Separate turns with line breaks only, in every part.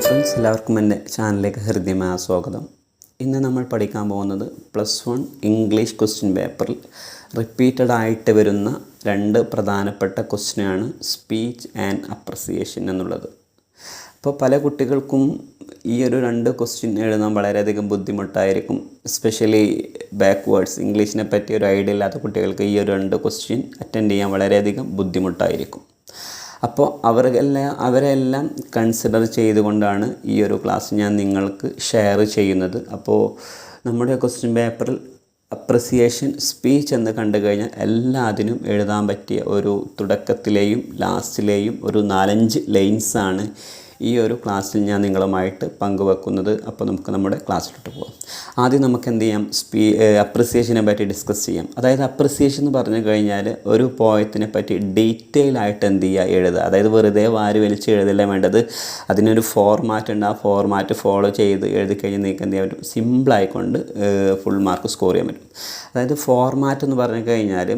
Friends, എല്ലാവർക്കും എൻ്റെ ചാനലിലേക്ക് ഹൃദ്യമായ സ്വാഗതം. ഇന്ന് നമ്മൾ പഠിക്കാൻ പോകുന്നത് +1 ഇംഗ്ലീഷ് ക്വസ്റ്റ്യൻ പേപ്പറിൽ റിപ്പീറ്റഡ് ആയിട്ട് വരുന്ന രണ്ട് പ്രധാനപ്പെട്ട ക്വസ്റ്റ്യനാണ് സ്പീച്ച് ആൻഡ് അപ്രിസിയേഷൻ എന്നുള്ളത്. അപ്പോൾ പല കുട്ടികൾക്കും ഈ ഒരു രണ്ട് ക്വസ്റ്റ്യൻ എഴുതാൻ വളരെയധികം ബുദ്ധിമുട്ടായിരിക്കും. എസ്പെഷ്യലി ബാക്ക്വേർഡ്സ് ഇംഗ്ലീഷിനെ പറ്റി ഒരു ഐഡിയ ഇല്ലാത്ത കുട്ടികൾക്ക് ഈ ഒരു രണ്ട് ക്വസ്റ്റ്യൻ അറ്റൻഡ് ചെയ്യാൻ വളരെയധികം ബുദ്ധിമുട്ടായിരിക്കും. അപ്പോൾ അവരെല്ലാം കൺസിഡർ ചെയ്തുകൊണ്ടാണ് ഈ ഒരു ക്ലാസ് ഞാൻ നിങ്ങൾക്ക് ഷെയർ ചെയ്യുന്നത്. അപ്പോൾ നമ്മുടെ ക്വസ്റ്റ്യൻ പേപ്പറിൽ അപ്രിസിയേഷൻ, സ്പീച്ച് എന്ന് കണ്ടു കഴിഞ്ഞാൽ എല്ലാത്തിനും എഴുതാൻ പറ്റിയ ഒരു തുടക്കത്തിലെയും ലാസ്റ്റിലെയും ഒരു 4-5 ലൈൻസാണ് ഈ ഒരു ക്ലാസ്സിൽ ഞാൻ നിങ്ങളുമായിട്ട് പങ്കുവെക്കുന്നത്. അപ്പോൾ നമുക്ക് നമ്മുടെ ക്ലാസ്സിലോട്ട് പോകാം. ആദ്യം നമുക്ക് എന്ത് ചെയ്യാം, അപ്രിസിയേഷനെ പറ്റി ഡിസ്കസ് ചെയ്യാം. അതായത് അപ്രിസിയേഷൻ എന്ന് പറഞ്ഞു കഴിഞ്ഞാൽ ഒരു പോയത്തിനെ പറ്റി ഡീറ്റെയിൽ ആയിട്ട് എന്ത് ചെയ്യുക, എഴുതുക. അതായത് വെറുതെ വാരി വലിച്ച് എഴുതില്ല വേണ്ടത്. അതിനൊരു ഫോർമാറ്റ് ഉണ്ട്. ആ ഫോർമാറ്റ് ഫോളോ ചെയ്ത് എഴുതി കഴിഞ്ഞാൽ നിങ്ങൾക്ക് എന്ത് ചെയ്യാൻ പറ്റും, സിമ്പിളായിക്കൊണ്ട് ഫുൾ മാർക്ക് സ്കോർ ചെയ്യാൻ പറ്റും. അതായത് ഫോർമാറ്റ് എന്ന് പറഞ്ഞു കഴിഞ്ഞാൽ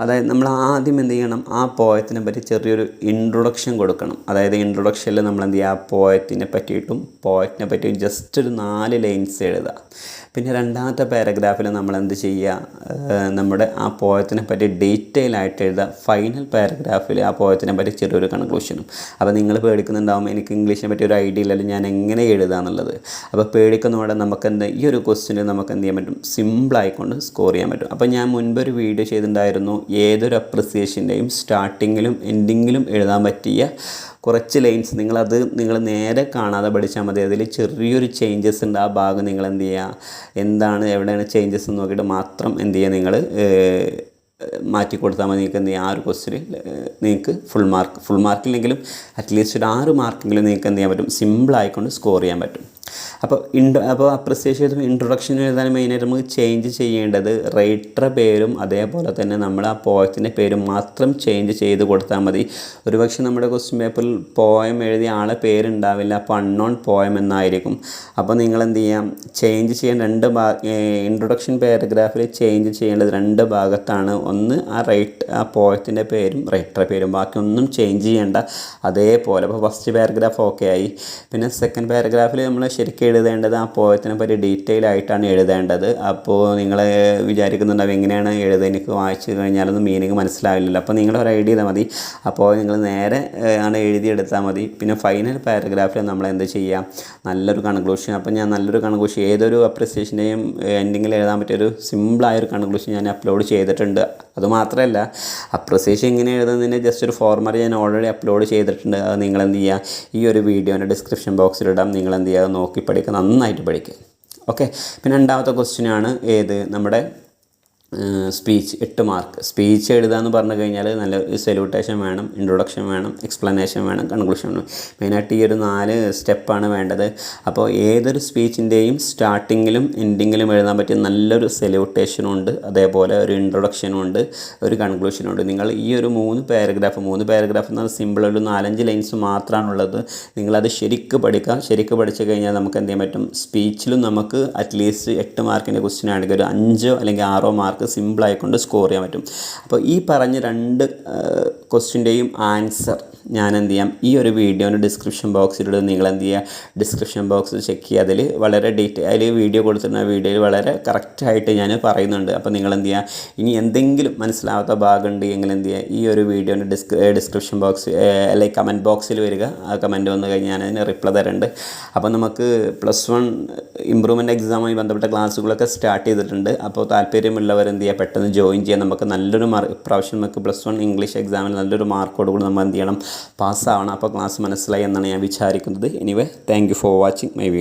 അതായത് നമ്മൾ ആദ്യം എന്ത് ചെയ്യണം, ആ പോയത്തിനെ പറ്റി ചെറിയൊരു ഇൻട്രൊഡക്ഷൻ കൊടുക്കണം. അതായത് ഇൻട്രൊഡക്ഷനിൽ നമ്മൾ എന്ത് ചെയ്യുക, ആ പോയത്തിനെ പറ്റിയും ജസ്റ്റ് ഒരു 4 ലൈൻസ് എഴുതുക. പിന്നെ രണ്ടാമത്തെ പാരഗ്രാഫിൽ നമ്മൾ എന്ത് ചെയ്യുക, നമ്മുടെ ആ പോയത്തിനെ പറ്റി ഡീറ്റെയിൽ ആയിട്ട് എഴുതുക. ഫൈനൽ പാരഗ്രാഫിൽ ആ പോയത്തിനെ പറ്റി ചെറിയൊരു കൺക്ലൂഷനും. അപ്പോൾ നിങ്ങൾ പേടിക്കുന്നുണ്ടാവും, എനിക്ക് ഇംഗ്ലീഷിനെ പറ്റി ഒരു ഐഡിയ ഇല്ലല്ലോ, ഞാൻ എങ്ങനെ എഴുതുക എന്നുള്ളത്. അപ്പോൾ പേടിക്കുന്നതോടെ ഈ ഒരു ക്വസ്റ്റ്യനിൽ നമുക്ക് എന്ത് ചെയ്യാൻ പറ്റും, സിമ്പിളായിക്കൊണ്ട് സ്കോർ ചെയ്യാൻ പറ്റും. അപ്പോൾ ഞാൻ മുൻപൊരു വീഡിയോ ചെയ്തിട്ടുണ്ടായിരുന്നു, ഏതൊരു അപ്രിസിയേഷൻ്റെയും സ്റ്റാർട്ടിങ്ങിലും എൻഡിങ്ങിലും എഴുതാൻ പറ്റിയ കുറച്ച് ലൈൻസ്. നിങ്ങൾ നേരെ കാണാതെ പഠിച്ചാൽ മതി. അതിൽ ചെറിയൊരു ചേഞ്ചസ് ഉണ്ട്. ആ ഭാഗം നിങ്ങൾ എന്ത് ചെയ്യുക, എവിടെയാണ് ചേഞ്ചസ് എന്ന് നോക്കിയിട്ട് മാത്രം എന്ത് ചെയ്യുക, നിങ്ങൾ മാറ്റി കൊടുത്താൽ മതി. നിങ്ങൾക്ക് എന്ത് ചെയ്യുക, ആ ഒരു ക്വസ്റ്റ്യൻ നിങ്ങൾക്ക് ഫുൾ മാർക്കില്ലെങ്കിലും അറ്റ്ലീസ്റ്റ് ഒരു 6 മാർക്കെങ്കിലും നിങ്ങൾക്ക് എന്ത് ചെയ്യാൻ പറ്റും, സിമ്പിളായിക്കൊണ്ട് സ്കോർ ചെയ്യാൻ പറ്റും. അപ്പോൾ അപ്രിസിയേഷൻ ചെയ്തും ഇൻട്രൊഡക്ഷൻ എഴുതാൻ മെയിനായിട്ട് നമുക്ക് ചേഞ്ച് ചെയ്യേണ്ടത് റൈറ്ററുടെ പേരും അതേപോലെ തന്നെ നമ്മൾ ആ പോയത്തിൻ്റെ പേരും മാത്രം ചേഞ്ച് ചെയ്ത് കൊടുത്താൽ മതി. ഒരുപക്ഷെ നമ്മുടെ ക്വസ്റ്റ്യൻ പേപ്പറിൽ പോയം എഴുതിയ ആളെ പേരുണ്ടാവില്ല, അപ്പോൾ അൺനോൺ പോയം എന്നായിരിക്കും. അപ്പോൾ നിങ്ങൾ എന്ത് ചെയ്യാം, ചേഞ്ച് ചെയ്യാൻ ഇൻട്രൊഡക്ഷൻ പാരഗ്രാഫിൽ ചേഞ്ച് ചെയ്യേണ്ടത് 2 ഭാഗത്താണ്. ഒന്ന് ആ പോയത്തിൻ്റെ പേരും റൈറ്ററുടെ പേരും, ബാക്കിയൊന്നും ചേഞ്ച് ചെയ്യേണ്ട അതേപോലെ. അപ്പോൾ ഫസ്റ്റ് പാരഗ്രാഫ് ഓക്കെ ആയി. പിന്നെ സെക്കൻഡ് പാരഗ്രാഫിൽ നമ്മൾ ശരിക്കും എഴുതേണ്ടത് ആ പോയത്തിനെ പറ്റി ഡീറ്റെയിൽ ആയിട്ടാണ് എഴുതേണ്ടത്. അപ്പോൾ നിങ്ങൾ വിചാരിക്കുന്നുണ്ടാവും എങ്ങനെയാണ് എഴുതുക, എനിക്ക് വായിച്ചു കഴിഞ്ഞാലൊന്നും മീനിങ് മനസ്സിലാവില്ലല്ലോ. അപ്പോൾ നിങ്ങളൊരു ഐഡിയ ചെയ്താൽ മതി. അപ്പോൾ നിങ്ങൾ നേരെ എഴുതിയെടുത്താൽ മതി. പിന്നെ ഫൈനൽ പാരഗ്രാഫിൽ നമ്മൾ എന്ത് ചെയ്യുക, നല്ലൊരു കൺക്ലൂഷൻ. അപ്പോൾ ഞാൻ നല്ലൊരു കൺക്ലൂഷൻ ഏതൊരു അപ്രിസിയേഷൻ്റെയും എൻഡിങ്ങിൽ എഴുതാൻ പറ്റിയൊരു സിമ്പിളായൊരു കൺക്ലൂഷൻ ഞാൻ അപ്ലോഡ് ചെയ്തിട്ടുണ്ട്. അതുമാത്രമല്ല, അപ്രിസിയേഷൻ ഇങ്ങനെ എഴുതുന്നതിൻ്റെ ജസ്റ്റ് ഒരു ഫോർമാറ്റ് ഞാൻ ഓൾറെഡി അപ്ലോഡ് ചെയ്തിട്ടുണ്ട്. അത് നിങ്ങൾ എന്ത് ചെയ്യുക, ഈ ഒരു വീഡിയോൻ്റെ ഡിസ്ക്രിപ്ഷൻ ബോക്സിലിടാം. നിങ്ങൾ എന്ത് ചെയ്യുക, നോക്കി പഠിക്കുക, നന്നായിട്ട് പഠിക്കുക. ഓക്കെ. പിന്നെ രണ്ടാമത്തെ ക്വസ്റ്റ്യനാണ് നമ്മുടെ സ്പീച്ച്. 8 മാർക്ക്. സ്പീച്ച് എഴുതുക എന്ന് പറഞ്ഞു കഴിഞ്ഞാൽ നല്ല സല്യൂട്ടേഷൻ വേണം, ഇൻട്രൊഡക്ഷൻ വേണം, എക്സ്പ്ലനേഷൻ വേണം, കൺക്ലൂഷൻ വേണം. മെയിനായിട്ട് ഈ ഒരു 4 സ്റ്റെപ്പാണ് വേണ്ടത്. അപ്പോൾ ഏതൊരു സ്പീച്ചിൻ്റെയും സ്റ്റാർട്ടിങ്ങിലും എൻഡിങ്ങിലും എഴുതാൻ പറ്റിയ നല്ലൊരു സല്യൂട്ടേഷനും ഉണ്ട്, അതേപോലെ ഒരു ഇൻട്രൊഡക്ഷനും ഉണ്ട്, ഒരു കൺക്ലൂഷനും ഉണ്ട്. നിങ്ങൾ ഈ ഒരു 3 പാരഗ്രാഫ് എന്ന് പറഞ്ഞാൽ സിമ്പിൾ ഒരു 4-5 ലൈൻസ് മാത്രമാണുള്ളത്. നിങ്ങളത് ശരിക്ക് പഠിക്കുക. ശരിക്ക് പഠിച്ചു കഴിഞ്ഞാൽ നമുക്ക് എന്ത് ചെയ്യാൻ പറ്റും, സ്പീച്ചിലും നമുക്ക് അറ്റ്ലീസ്റ്റ് 8 മാർക്കിൻ്റെ ക്വസ്റ്റ്യൻ ആണെങ്കിൽ ഒരു 5 അല്ലെങ്കിൽ 6 മാർക്ക് സിമ്പിളായിക്കൊണ്ട് സ്കോർ ചെയ്യാൻ പറ്റും. അപ്പോൾ ഈ പറഞ്ഞ 2 ക്വസ്റ്റ്യൻ്റെയും ആൻസർ ഞാൻ എന്ത് ചെയ്യാം, ഈ ഒരു വീഡിയോൻ്റെ ഡിസ്ക്രിപ്ഷൻ ബോക്സിലൂടെ നിങ്ങൾ എന്ത് ചെയ്യുക, ഡിസ്ക്രിപ്ഷൻ ബോക്സ് ചെക്ക് ചെയ്യുക. അതിൽ വളരെ അതിൽ വീഡിയോ കൊടുത്തിരുന്ന വീഡിയോയിൽ വളരെ കറക്റ്റായിട്ട് ഞാൻ പറയുന്നുണ്ട്. അപ്പോൾ നിങ്ങൾ എന്ത് ചെയ്യുക, ഇനി എന്തെങ്കിലും മനസ്സിലാവാത്ത ഭാഗം ഉണ്ടെങ്കിൽ എന്ത് ചെയ്യുക, ഈ ഒരു വീഡിയോൻ്റെ ഡിസ്ക്രിപ്ഷൻ ബോക്സ് അല്ലെങ്കിൽ കമൻറ്റ് ബോക്സിൽ വരിക. ആ കമൻറ്റ് വന്നു കഴിഞ്ഞാൽ ഞാൻ അതിന് റിപ്ലൈ തരുന്നുണ്ട്. അപ്പോൾ നമുക്ക് +1 ഇമ്പ്രൂവ്മെൻറ്റ് എക്സാമുമായി ബന്ധപ്പെട്ട ക്ലാസ്സുകളൊക്കെ സ്റ്റാർട്ട് ചെയ്തിട്ടുണ്ട്. അപ്പോൾ താല്പര്യമുള്ളവർ എന്ത് ചെയ്യുക, പെട്ടെന്ന് ജോയിൻ ചെയ്യാൻ. നമുക്ക് നല്ലൊരു ഇപ്രാവശ്യം നമുക്ക് +1 ഇംഗ്ലീഷ് എക്സാമിൽ നല്ലൊരു മാർക്കോടുകൂടി നമ്മൾ എന്ത് ചെയ്യണം, പാസ്സാവണം. അപ്പോൾ ക്ലാസ് മനസ്സിലായി എന്നാണ് ഞാൻ വിചാരിക്കുന്നത്. Anyway, thank you for watching my video.